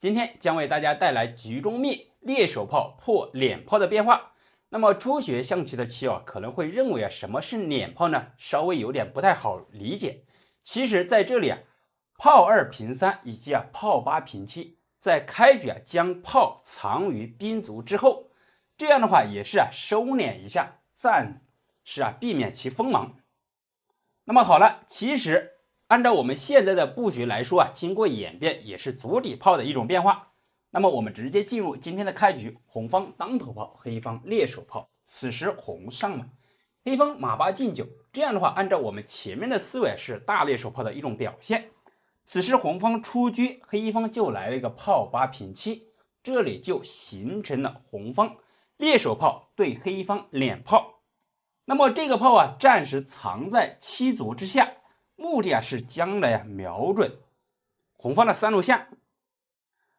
今天将为大家带来局中秘猎手炮破脸炮的变化。那么初学象棋的棋友可能会认为什么是脸炮呢？稍微有点不太好理解。其实在这里炮2平3以及炮8平7，在开局将炮藏于兵卒之后，这样的话也是收敛一下，暂时避免其锋芒。那么好了，其实按照我们现在的布局来说经过演变也是足底炮的一种变化。那么我们直接进入今天的开局，红方当头炮，黑方猎手炮。此时红上马，黑方马8进9，这样的话按照我们前面的思维是大猎手炮的一种表现。此时红方出车，黑方就来了一个炮8平7，这里就形成了红方猎手炮对黑方脸炮。那么这个炮暂时藏在7卒之下，目的是将来瞄准红方的3路下。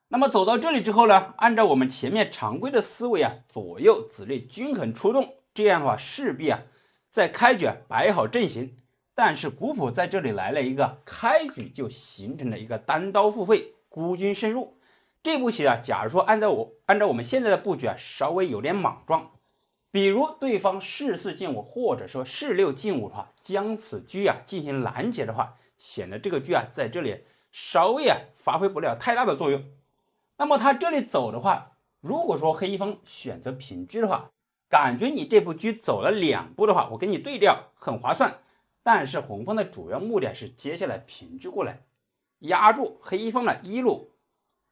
那么走到这里之后呢，按照我们前面常规的思维左右子类均衡出动，这样的话势必在开局摆好阵型。但是古朴在这里来了一个开局就形成了一个单刀赴会，孤军深入。这步棋假如说按照我们现在的布局稍微有点莽撞，比如对方士4进5或者说士6进5的话，将此车进行拦截的话，显得这个车在这里稍微发挥不了太大的作用。那么他这里走的话，如果说黑方选择平车的话，感觉你这步车走了2步的话，我跟你对调很划算。但是红方的主要目的是接下来平车过来，压住黑方的1路、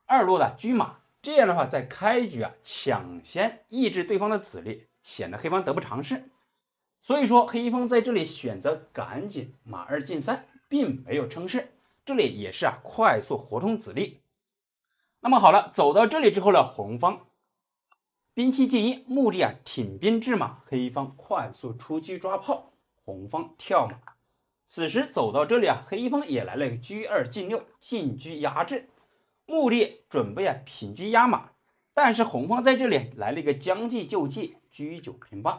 2路的车马，这样的话在开局抢先抑制对方的子力，显得黑方得不偿失。所以说黑方在这里选择赶紧马2进3，并没有称势，这里也是快速活通子力。那么好了，走到这里之后呢，红方兵7进1，目的挺兵制马，黑方快速出车抓炮，红方跳马。此时走到这里黑方也来了个车2进6，进车压制，目的准备平车压马。但是红方在这里来了一个将计就计，车9平8。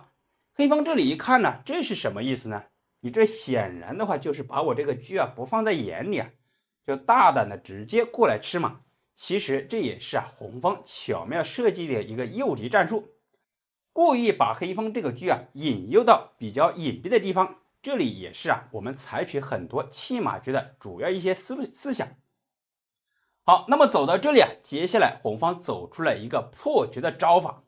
黑方这里一看呢，这是什么意思呢？你这显然的话就是把我这个车不放在眼里就大胆的直接过来吃马。其实这也是红方巧妙设计的一个诱敌战术，故意把黑方这个车引诱到比较隐蔽的地方。这里也是我们采取很多弃马局的主要一些思想。好，那么走到这里接下来红方走出了一个破局的招法，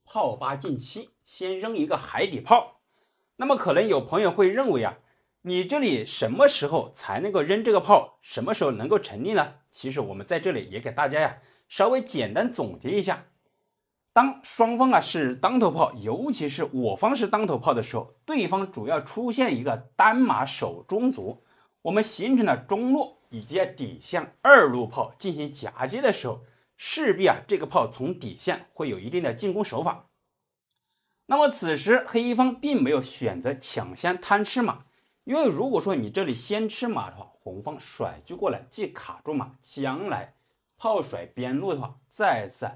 炮8进7，先扔一个海底炮。那么可能有朋友会认为你这里什么时候才能够扔这个炮，什么时候能够成立呢？其实我们在这里也给大家稍微简单总结一下。当双方是当头炮，尤其是我方是当头炮的时候，对方主要出现一个单马守中卒，我们形成了中路以及底线2路炮进行夹击的时候，势必这个炮从底线会有一定的进攻手法。那么此时黑方并没有选择抢先贪吃马，因为如果说你这里先吃马的话，红方甩车过来既卡住马，将来炮甩边路的话，再次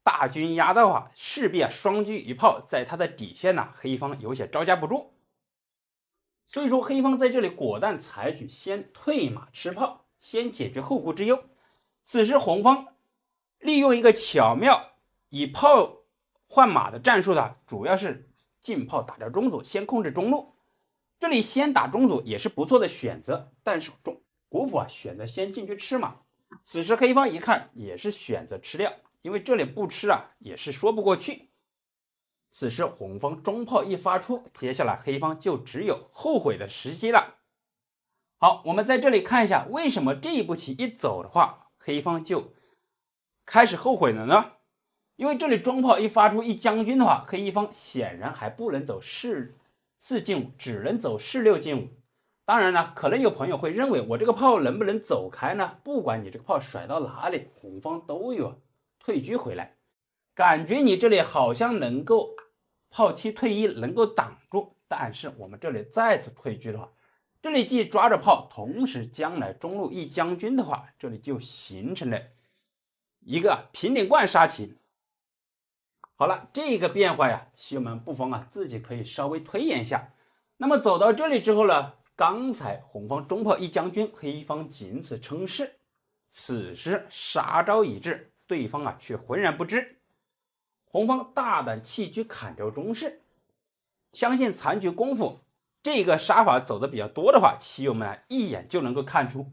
大军压的话，势必双车一炮在他的底线黑方有些招架不住。所以说黑方在这里果断采取先退马吃炮，先解决后顾之忧。此时红方利用一个巧妙以炮换马的战术主要是进炮打掉中卒，先控制中路。这里先打中卒也是不错的选择，但是古朴选择先进去吃马。此时黑方一看也是选择吃掉，因为这里不吃也是说不过去。此时红方中炮一发出，接下来黑方就只有后悔的时机了。好，我们在这里看一下为什么这一步棋一走的话，黑方就开始后悔了呢？因为这里中炮一发出一将军的话，黑方显然还不能走士4进5，只能走士6进5。当然呢，可能有朋友会认为我这个炮能不能走开呢？不管你这个炮甩到哪里，红方都有退车回来，感觉你这里好像能够炮7退1能够挡住，但是我们这里再次退车的话，这里既抓着炮，同时将来中路一将军的话，这里就形成了一个平顶冠杀棋。好了，这个变化棋友们不妨自己可以稍微推演一下。那么走到这里之后呢，刚才红方中炮一将军，黑方仅此称势。此时杀招已至，对方却浑然不知。红方大胆弃车砍掉中士，相信残局功夫，这个杀法走的比较多的话，棋友们一眼就能够看出。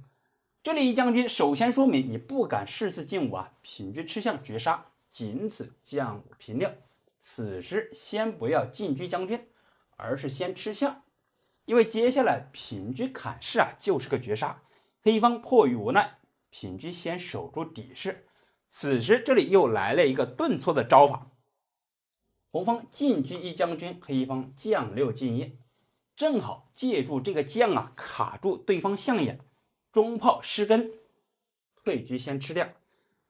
这里一将军首先说明你不敢誓死进五品车吃象绝杀，仅此将五平六。此时先不要进车将军，而是先吃象，因为接下来品车砍士就是个绝杀。黑方迫于无奈，品车先守住底士。此时这里又来了一个顿挫的招法，红方进车一将军，黑方将6进1，正好借助这个将卡住对方象眼，中炮失根，退车先吃掉。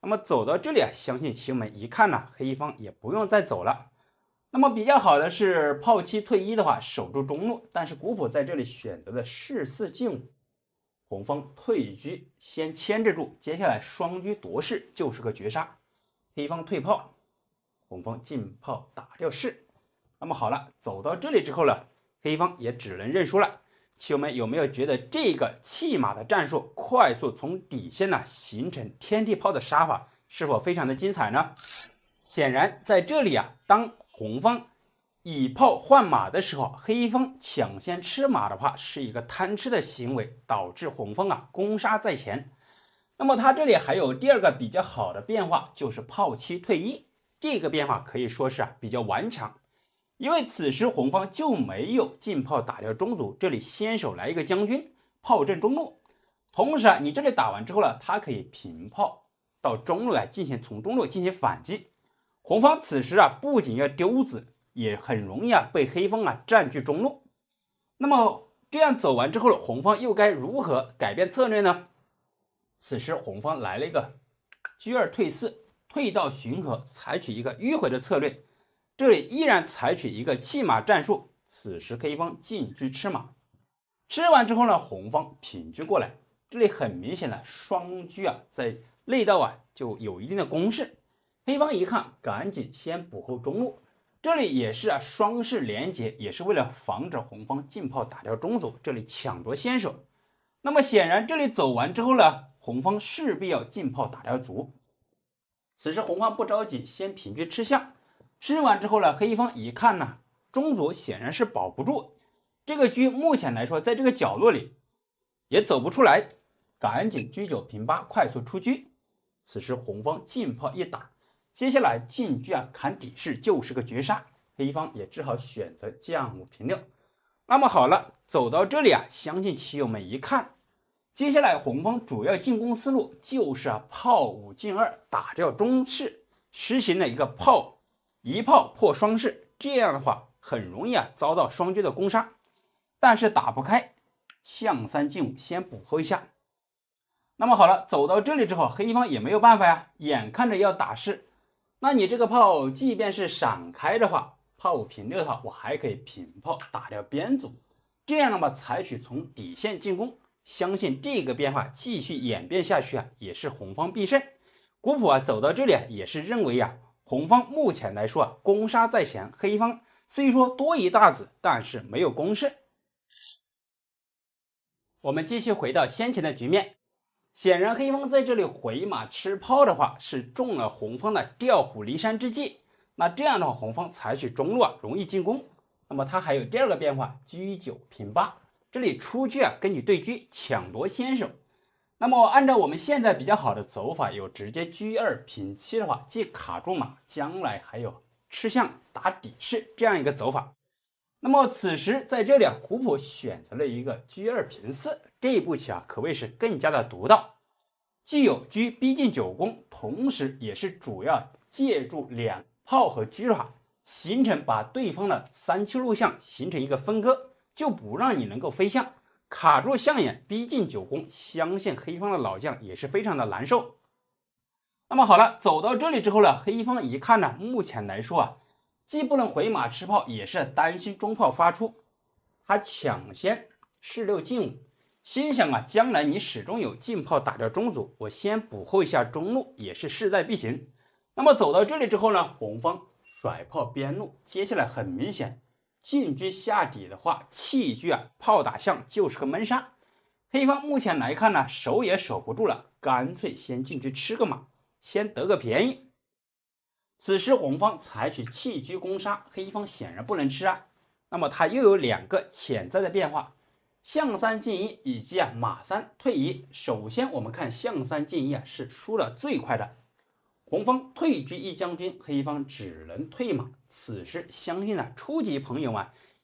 那么走到这里相信棋友们一看黑方也不用再走了。那么比较好的是炮7退1的话，守住中路，但是古朴在这里选择的士4进5，红方退车先牵制住，接下来双车夺士就是个绝杀。黑方退炮，红方进炮打掉士。那么好了，走到这里之后呢，黑方也只能认输了。棋友们有没有觉得这个弃马的战术，快速从底线形成天地炮的杀法，是否非常的精彩呢？显然在这里当红方以炮换马的时候，黑方抢先吃马的话，是一个贪吃的行为，导致红方攻杀在前。那么他这里还有第二个比较好的变化，就是炮7退1，这个变化可以说是比较顽强。因为此时红方就没有进炮打掉中卒，这里先手来一个将军炮阵中路，同时你这里打完之后呢，他可以平炮到中路从中路进行反击。红方此时不仅要丢子，也很容易被黑方占据中路。那么这样走完之后，红方又该如何改变策略呢？此时红方来了一个车2退4，退到巡河，采取一个迂回的策略。这里依然采取一个弃马战术，此时黑方进车吃马，吃完之后呢，红方品车过来，这里很明显的双车在内道就有一定的攻势。黑方一看，赶紧先补后中路，这里也是双士连结，也是为了防止红方进炮打掉中卒，这里抢夺先手。那么显然这里走完之后呢，红方势必要进炮打掉卒。此时红方不着急，先品车吃象。吃完之后呢，黑方一看中卒显然是保不住，这个车目前来说在这个角落里也走不出来，赶紧车9平8快速出车。此时红方进炮一打，接下来进车砍底士就是个绝杀，黑方也只好选择将5平6。那么好了，走到这里相信棋友们一看，接下来红方主要进攻思路就是炮5进2打掉中士，实行了一个一炮破双士，这样的话很容易遭到双车的攻杀，但是打不开，象3进5先补后一下。那么好了，走到这里之后，黑方也没有办法眼看着要打士，那你这个炮即便是闪开的话，炮5平6的话，我还可以平炮打掉边卒，这样的话采取从底线进攻，相信这个变化继续演变下去也是红方必胜。古朴走到这里也是认为红方目前来说攻杀在前，黑方虽说多一大子，但是没有攻势。我们继续回到先前的局面，显然黑方在这里回马吃炮的话，是中了红方的调虎离山之计。那这样的话，红方采取中路容易进攻。那么它还有第二个变化，车9平8，这里出车根据对车抢夺先手。那么按照我们现在比较好的走法，有直接车2平7的话，既卡住马，将来还有吃象打底士这样一个走法。那么此时在这里古朴选择了一个车2平4，这一步棋可谓是更加的独到，既有车逼近9宫，同时也是主要借助2炮和车形成把对方的3七路象形成一个分割，就不让你能够飞象，卡住象眼逼近9宫，相信黑方的老将也是非常的难受。那么好了，走到这里之后呢，黑方一看目前来说既不能回马吃炮，也是担心中炮发出，他抢先士6进5，心想将来你始终有进炮打掉中卒，我先补后一下中路也是势在必行。那么走到这里之后呢，红方甩炮边路，接下来很明显进车下底的话，弃车炮打象就是个闷杀。黑方目前来看守也守不住了，干脆先进去吃个马，先得个便宜。此时红方采取弃车攻杀，黑方显然不能吃啊。那么他又有2个潜在的变化，象3进1以及马3退1。首先我们看象3进1是输了最快的，红方退车1将军，黑方只能退马。此时相信初级朋友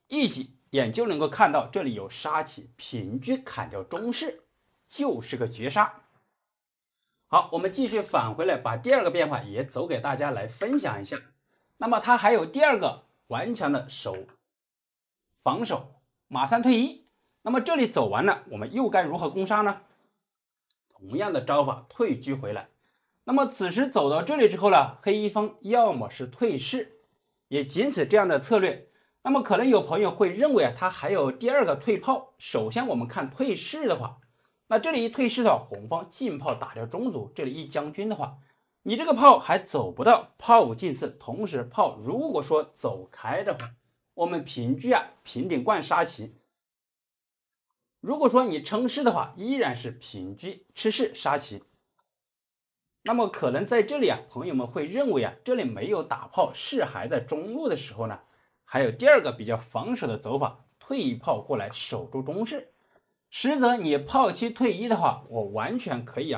一挤眼就能够看到这里有杀棋，平车砍掉中士，就是个绝杀。好，我们继续返回来，把第2个变化也走给大家来分享一下。那么它还有第2个顽强的防守，马3退1。那么这里走完了，我们又该如何攻杀呢？同样的招法，退车回来。那么此时走到这里之后呢，黑方要么是退士，也仅此这样的策略。那么可能有朋友会认为他还有第2个退炮。首先我们看退士的话，那这里一退士的话，红方进炮打掉中卒，这里一将军的话，你这个炮还走不到炮5进4，同时炮如果说走开的话，我们平车平顶贯杀棋。如果说你称士的话，依然是平车吃士杀棋。那么可能在这里朋友们会认为这里没有打炮，士还在中路的时候呢，还有第2个比较防守的走法，退炮过来守住中士。实则你炮7退1的话，我完全可以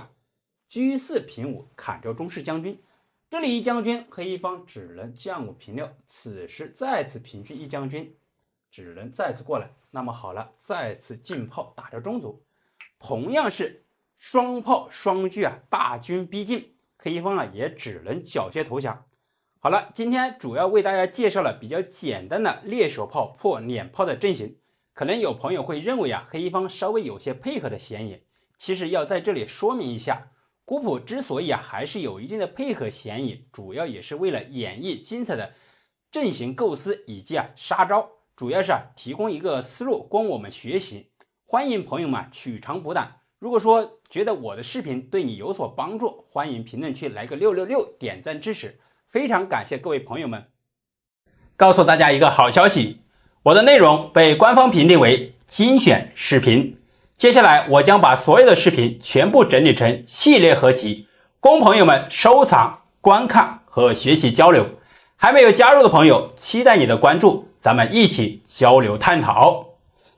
车4平5砍掉中士将军。这里一将军，黑方只能将5平6。此时再次平车一将军，只能再次过来。那么好了，再次进炮打掉中卒，同样是双炮双车大军逼近，黑方也只能缴械投降。好了，今天主要为大家介绍了比较简单的猎手炮破脸炮的阵型。可能有朋友会认为黑方稍微有些配合的嫌疑，其实要在这里说明一下，古朴之所以还是有一定的配合嫌疑，主要也是为了演绎精彩的阵型构思以及杀招，主要是提供一个思路供我们学习。欢迎朋友们取长补短，如果说觉得我的视频对你有所帮助，欢迎评论区来个666点赞支持，非常感谢各位朋友们。告诉大家一个好消息，我的内容被官方评定为精选视频，接下来我将把所有的视频全部整理成系列合集，供朋友们收藏、观看和学习交流。还没有加入的朋友，期待你的关注，咱们一起交流探讨。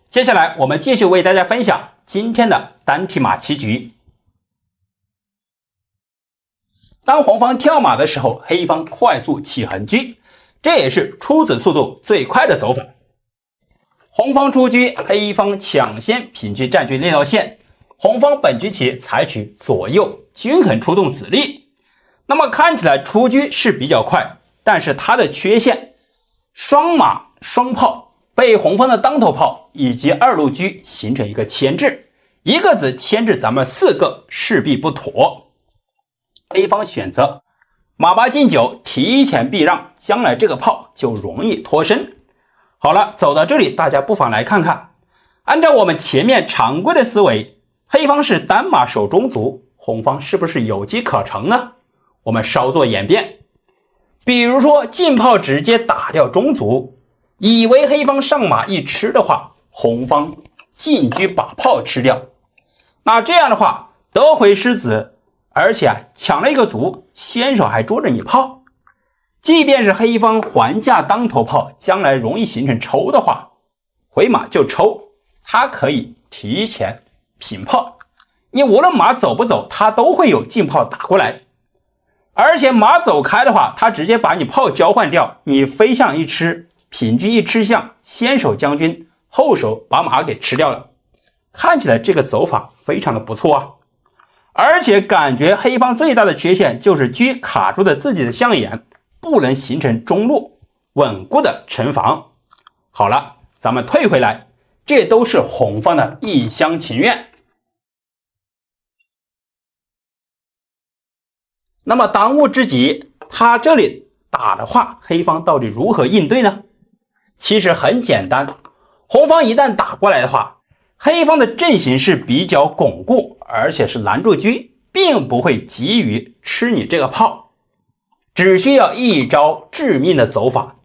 接下来我们继续为大家分享今天的单提马棋局。当红方跳马的时候，黑方快速起横车，这也是出子速度最快的走法。红方出车，黑方抢先平车占据那条线，红方本局棋采取左右均衡出动子力。那么看起来出车是比较快，但是它的缺陷，双马双炮被红方的当头炮以及2路车形成一个牵制，一个子牵制咱们4个势必不妥。黑方选择马8进9提前避让，将来这个炮就容易脱身。好了，走到这里，大家不妨来看看，按照我们前面常规的思维，黑方是单马守中卒，红方是不是有机可乘呢？我们稍作演变，比如说进炮直接打掉中卒，以为黑方上马一吃的话，红方进车把炮吃掉，那这样的话得回失子，而且抢了一个卒，先手还捉着你炮。即便是黑方还价当头炮，将来容易形成抽的话，回马就抽，他可以提前平炮，你无论马走不走，他都会有进炮打过来。而且马走开的话，他直接把你炮交换掉，你飞象一吃，平车一吃象，先手将军，后手把马给吃掉了。看起来这个走法非常的不错啊。而且感觉黑方最大的缺陷就是车卡住了自己的象眼，不能形成中路稳固的城防。好了，咱们退回来，这都是红方的一厢情愿。那么当务之急，他这里打的话，黑方到底如何应对呢？其实很简单，红方一旦打过来的话，黑方的阵型是比较巩固，而且是拦住车，并不会急于吃你这个炮，只需要一招致命的走法，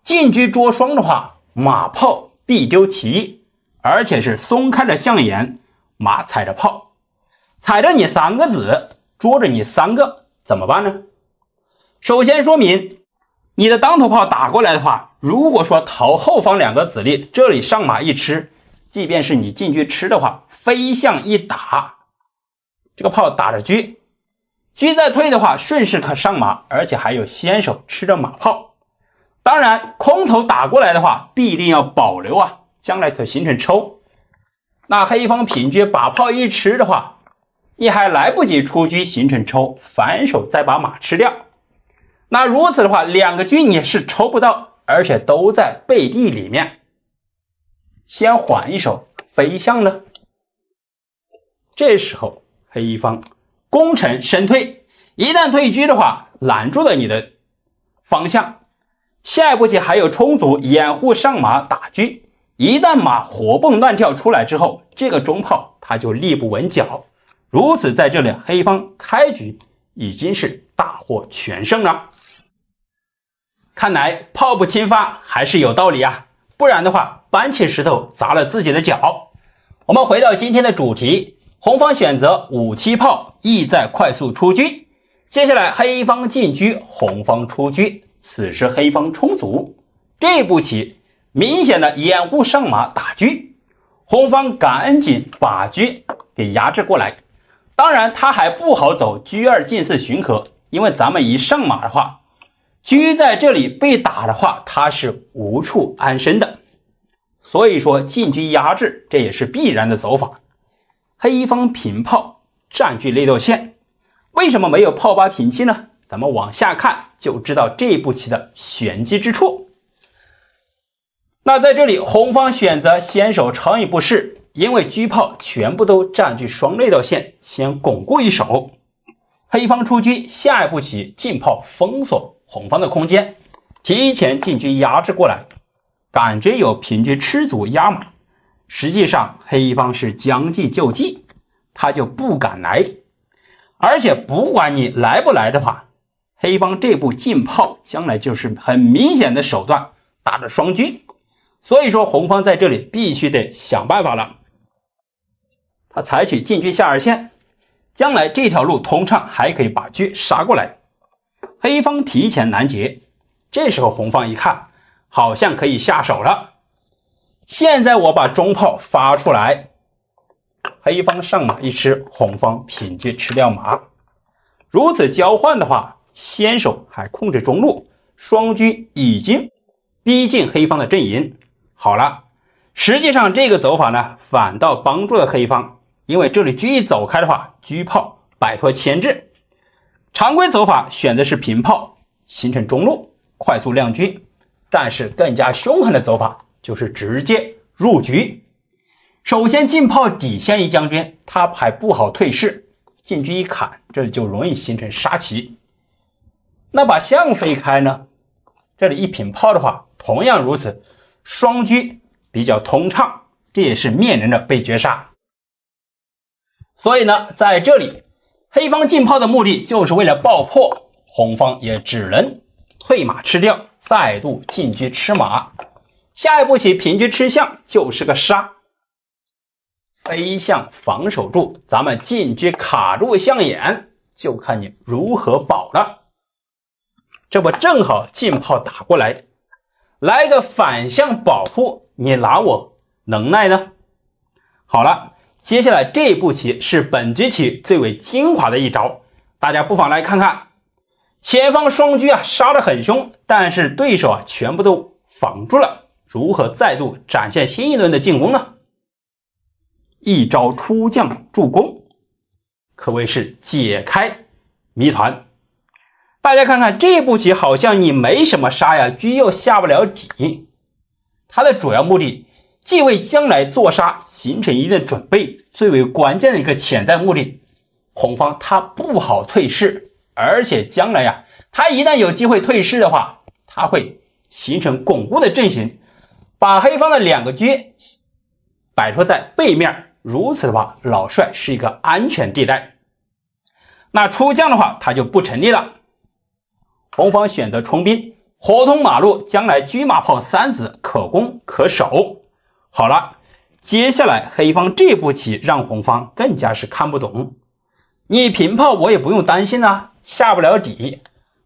进车捉双的话，马炮必丢其一，而且是松开了象眼，马踩着炮。踩着你3个子，捉着你3个，怎么办呢？首先说明你的当头炮打过来的话，如果说逃后方2个子力，这里上马一吃，即便是你进去吃的话，飞象一打，这个炮打着车，车再退的话，顺势可上马，而且还有先手吃着马炮。当然空头打过来的话，必定要保留啊，将来可形成抽。那黑方平车把炮一吃的话，你还来不及出车形成抽，反手再把马吃掉。那如此的话，2个车你是抽不到，而且都在背地里面。先缓一手飞象呢，这时候黑方攻城深退，一旦退车的话，拦住了你的方向，下一步棋还有充足掩护上马打车。一旦马活蹦乱跳出来之后，这个中炮它就立不稳脚。如此在这里黑方开局已经是大获全胜了。看来炮不侵发还是有道理啊，不然的话搬起石头砸了自己的脚。我们回到今天的主题，红方选择5-7炮，意在快速出车。接下来黑方进车，红方出车，此时黑方充足，这步棋明显的掩护上马打车，红方赶紧把车给压制过来。当然他还不好走车2进4巡河，因为咱们一上马的话，车在这里被打的话，他是无处安身的，所以说进车压制这也是必然的走法。黑方平炮占据内斗线，为什么没有炮8平7呢？咱们往下看就知道这步棋的玄机之处。那在这里红方选择先手长一步士，因为车炮全部都占据双内斗线，先巩固一手。黑方出车，下一步棋进炮封锁红方的空间，提前进车压制过来，感觉有平车吃足压马。实际上黑方是将计就计，他就不敢来，而且不管你来不来的话，黑方这步进炮将来就是很明显的手段，打着双车。所以说红方在这里必须得想办法了，他采取进车下2线，将来这条路通畅，还可以把车杀过来。黑方提前拦截，这时候红方一看好像可以下手了，现在我把中炮发出来，黑方上马一吃，红方平车吃掉马。如此交换的话，先手还控制中路，双车已经逼近黑方的阵营。好了，实际上这个走法呢，反倒帮助了黑方，因为这里车一走开的话，车炮摆脱牵制。常规走法选的是平炮，形成中路，快速亮车，但是更加凶狠的走法就是直接入局。首先进炮底线一将军，他还不好退势，进车一砍，这就容易形成杀棋。那把象飞开呢，这里一平炮的话同样如此，双车比较通畅，这也是面临着被绝杀。所以呢，在这里黑方进炮的目的就是为了爆破，红方也只能退马吃掉，再度进车吃马。下一步棋平车吃象就是个杀，飞象防守住，咱们进车卡住象眼，就看你如何保了。这不正好进炮打过来，来个反向保护，你拿我能耐呢？好了，接下来这步棋是本局棋最为精华的一招，大家不妨来看看。前方双车杀得很凶，但是对手全部都防住了，如何再度展现新一轮的进攻呢？一招出将助攻，可谓是解开谜团。大家看看这步棋好像你没什么杀呀，车又下不了底，它的主要目的既为将来做杀形成一定的准备，最为关键的一个潜在目的，红方他不好退势，而且将来他一旦有机会退势的话，他会形成巩固的阵型，把黑方的2个车摆脱在背面，如此的话老帅是一个安全地带。那出将的话他就不成立了，红方选择冲兵，活通马路，将来车马炮3子可攻可守。好了，接下来黑方这步棋让红方更加是看不懂，你平炮我也不用担心啊，下不了底。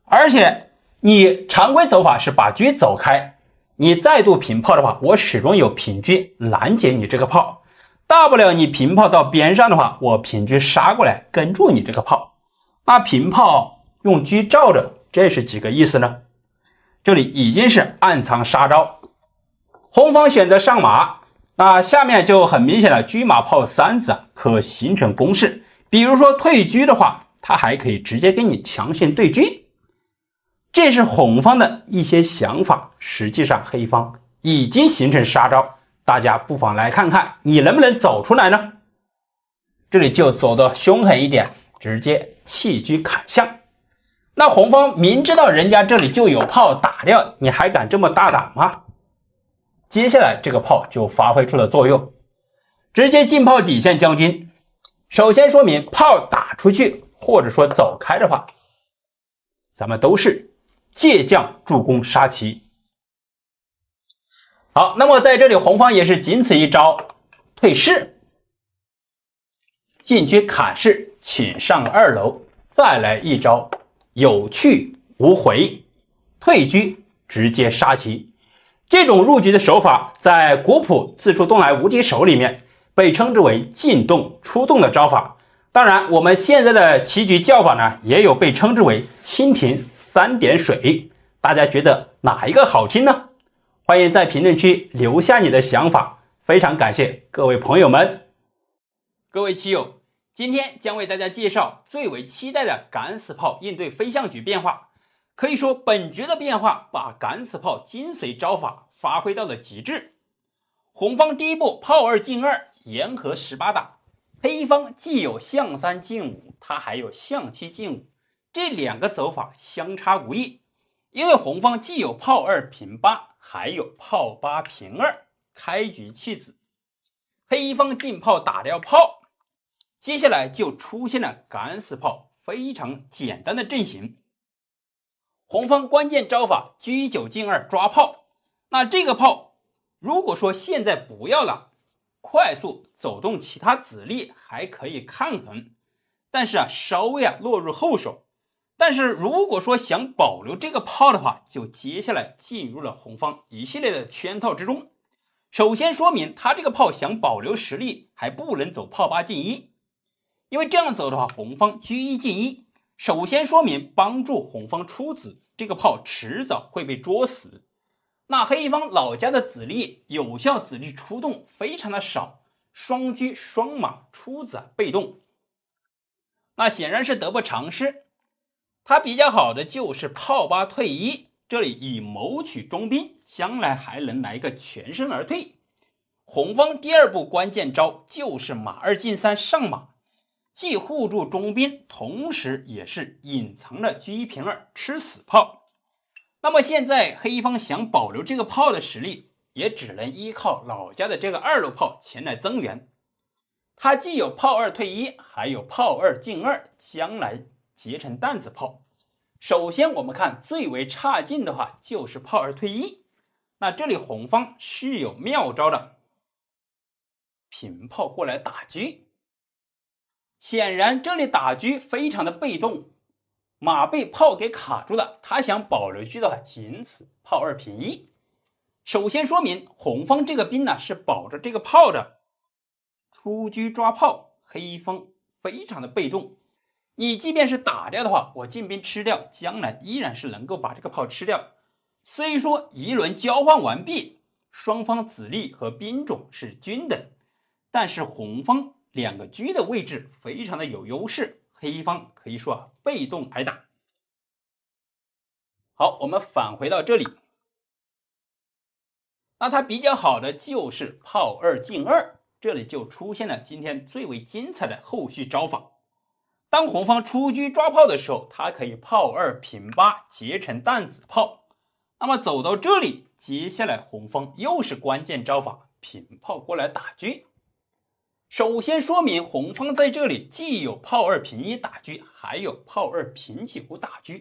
而且你常规走法是把车走开，你再度平炮的话，我始终有平车拦截你这个炮。大不了你平炮到边上的话，我平车杀过来跟住你这个炮。那平炮用车罩着，这是几个意思呢？这里已经是暗藏杀招。红方选择上马，那下面就很明显了，车马炮三子可形成攻势。比如说退车的话，他还可以直接跟你强行对车。这是红方的一些想法，实际上黑方已经形成杀招，大家不妨来看看你能不能走出来呢？这里就走得凶狠一点，直接弃车砍象。那红方明知道人家这里就有炮打掉，你还敢这么大胆吗？接下来这个炮就发挥出了作用，直接进炮底线将军。首先说明炮打出去或者说走开的话，咱们都是借将助攻杀棋。好，那么在这里红方也是仅此一招，退士，进车砍士，请上2楼，再来一招有去无回，退车直接杀棋。这种入局的手法在古朴自出东来无敌手里面被称之为进洞出洞的招法。当然我们现在的棋局叫法呢，也有被称之为蜻蜓3点水。大家觉得哪一个好听呢？欢迎在评论区留下你的想法，非常感谢各位朋友们。各位棋友，今天将为大家介绍最为期待的敢死炮应对飞象局变化。可以说本局的变化把敢死炮精髓招法发挥到了极致。红方第一步炮2进2，沿河18打，黑方既有象3进5，它还有象7进5，这2个走法相差无异。因为红方既有炮2平8，还有炮8平2，开局弃子。黑方进炮打掉炮，接下来就出现了敢死炮非常简单的阵型。红方关键招法车9进2抓炮，那这个炮如果说现在不要了，快速走动其他子力还可以抗衡，但是稍微落入后手。但是如果说想保留这个炮的话，就接下来进入了红方一系列的圈套之中。首先说明他这个炮想保留实力，还不能走炮8进1，因为这样走的话，红方车1进1，首先说明帮助红方出子，这个炮迟早会被捉死。那黑方老家的子力，有效子力出动非常的少，双车双马出子被动，那显然是得不偿失。他比较好的就是炮8退1，这里以谋取中兵，将来还能来个全身而退。红方第2步关键招就是马2进3上马，既护住中兵，同时也是隐藏了车1平2吃死炮。那么现在黑方想保留这个炮的实力，也只能依靠老家的这个2路炮前来增援。他既有炮2退1，还有炮2进2，将来结成弹子炮。首先我们看最为差劲的话就是炮2退1，那这里红方是有妙招的，平炮过来打车。显然这里打车非常的被动，马被炮给卡住了，他想保留车的话仅此炮2平1。首先说明红方这个兵呢是保着这个炮的，出车抓炮，黑方非常的被动。你即便是打掉的话，我进兵吃掉，将来依然是能够把这个炮吃掉。虽说一轮交换完毕，双方子力和兵种是均等，但是红方2个车的位置非常的有优势，黑方可以说被动挨打。好，我们返回到这里，那它比较好的就是炮2进2，这里就出现了今天最为精彩的后续招法。当红方出车抓炮的时候，他可以炮2平8结成弹子炮。那么走到这里，接下来红方又是关键招法，平炮过来打车。首先说明红方在这里既有炮2平1打车，还有炮2平9打车，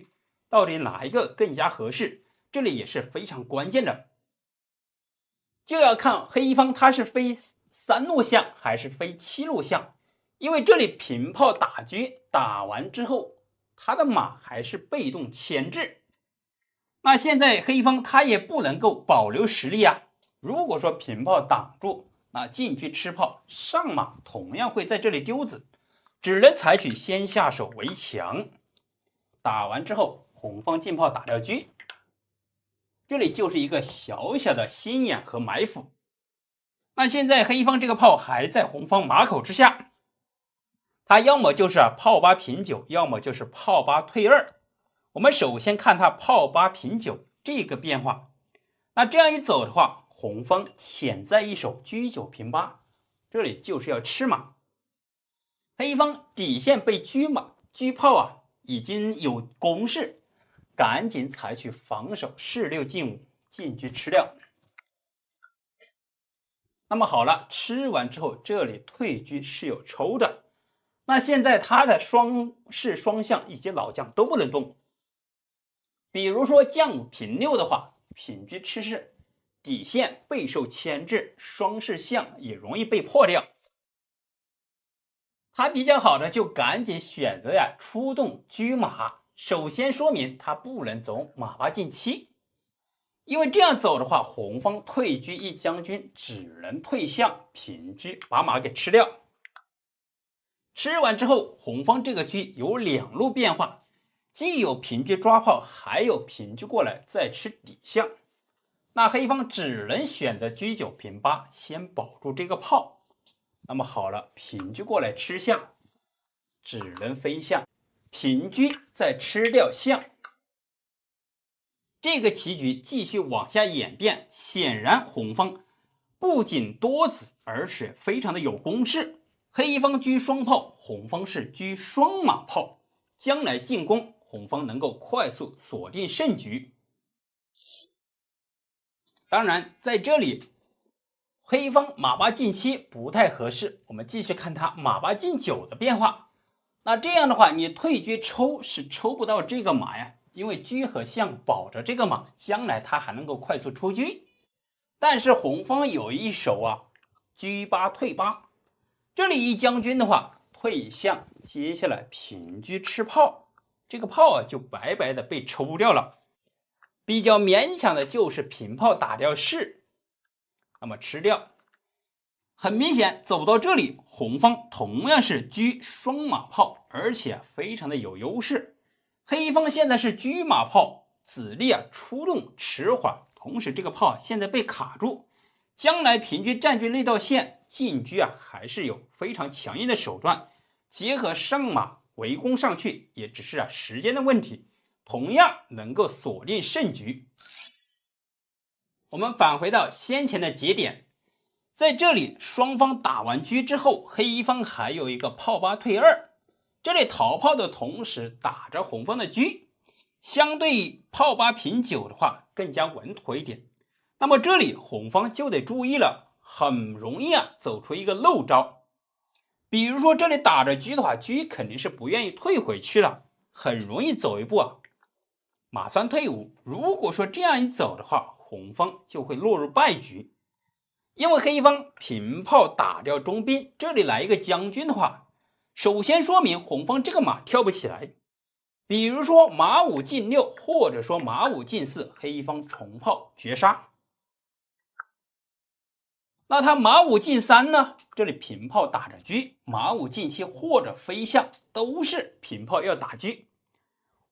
到底哪一个更加合适？这里也是非常关键的，就要看黑方他是飞3路象还是飞7路象。因为这里平炮打车，打完之后，他的马还是被动牵制。那现在黑方他也不能够保留实力啊。如果说平炮挡住，那进车吃炮，上马同样会在这里丢子，只能采取先下手为强。打完之后，红方进炮打掉车，这里就是一个小小的心眼和埋伏。那现在黑方这个炮还在红方马口之下，他要么就是炮8平9，要么就是炮8退2。我们首先看他炮8平9这个变化，那这样一走的话，红方潜在一手车9平8，这里就是要吃马。黑方底线被车炮已经有攻势，赶紧采取防守士6进5，进车吃掉。那么好了，吃完之后，这里退车是有抽的。那现在他的双士双象以及老将都不能动。比如说将5平6的话，平车吃士，底线备受牵制，双士象也容易被破掉。他比较好的就赶紧选择出动车马，首先说明他不能走马8进7。因为这样走的话，红方退车一将军只能退象平车，把马给吃掉。吃完之后，红方这个车有2路变化，既有平车抓炮，还有平车过来再吃底象。那黑方只能选择车9平8，先保住这个炮。那么好了，平车过来吃象，只能飞象，平车再吃掉象。这个棋局继续往下演变，显然红方不仅多子，而且非常的有攻势。黑方车双炮，红方是车双马炮，将来进攻红方能够快速锁定胜局。当然在这里黑方马8进7不太合适，我们继续看他马8进9的变化。那这样的话，你退车抽是抽不到这个马呀，因为车和象保着这个马，将来他还能够快速出车。但是红方有一手车8退8，这里一将军的话退象，接下来平车吃炮，这个炮就白白的被抽掉了。比较勉强的就是平炮打掉士，那么吃掉。很明显走到这里，红方同样是车双马炮，而且非常的有优势。黑方现在是车马炮，子力出动迟缓，同时这个炮现在被卡住，将来平车占据那道线，进车还是有非常强硬的手段，结合上马围攻上去，也只是时间的问题，同样能够锁定胜局。我们返回到先前的节点，在这里双方打完车之后，黑方还有一个炮8退2，这里逃炮的同时打着红方的车，相对于炮8平9的话更加稳妥一点。那么这里红方就得注意了，很容易走出一个漏招。比如说这里打着车的话，车肯定是不愿意退回去了，很容易走一步马3退5。如果说这样一走的话，红方就会落入败局。因为黑方平炮打掉中兵，这里来一个将军的话，首先说明红方这个马跳不起来。比如说马5进6，或者说马5进4，黑方重炮绝杀。那他马5进3呢，这里平炮打着车，马5进7或者飞象都是平炮要打车。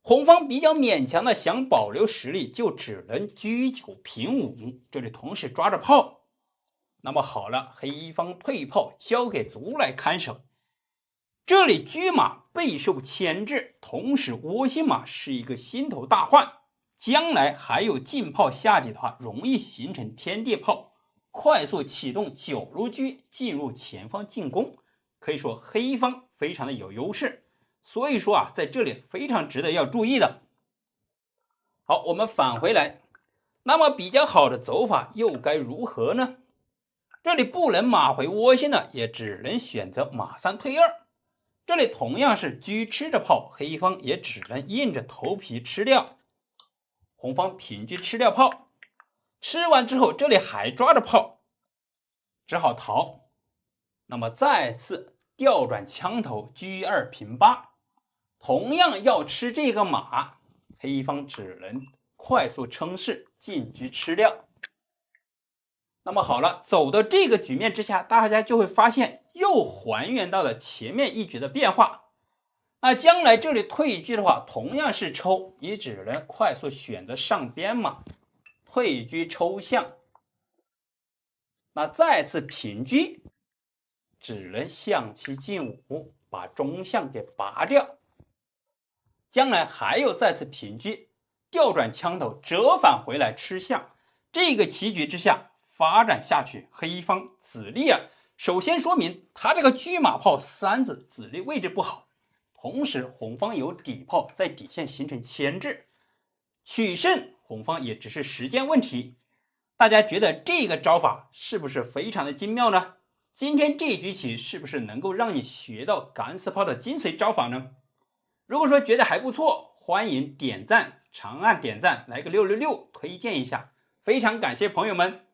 红方比较勉强的想保留实力，就只能车9平5，这里同时抓着炮。那么好了，黑方退炮交给卒来看守，这里车马备受牵制，同时窝心马是一个心头大患，将来还有进炮下底的话，容易形成天地炮，快速启动9路车进入前方进攻，可以说黑方非常的有优势。所以说在这里非常值得要注意的。好，我们返回来，那么比较好的走法又该如何呢？这里不能马回窝心了，也只能选择马3退2。这里同样是车吃着炮，黑方也只能硬着头皮吃掉。红方平车吃掉炮，吃完之后这里还抓着炮，只好逃。那么再次调转枪头车2平8，同样要吃这个马，黑方只能快速称势进车吃掉。那么好了，走到这个局面之下，大家就会发现又还原到了前面一局的变化。那将来这里退车的话，同样是抽，你只能快速选择上边马，退车抽象。那再次平车，只能象棋进5，把中象给拔掉。将来还有再次平车，调转枪头折返回来吃象。这个棋局之下发展下去，黑方子力首先说明他这个车马炮3子子力位置不好，同时红方有底炮在底线形成牵制，取胜红方也只是时间问题。大家觉得这个招法是不是非常的精妙呢？今天这局棋是不是能够让你学到敢死炮的精髓招法呢？如果说觉得还不错，欢迎点赞，长按点赞，来个666，推荐一下，非常感谢朋友们。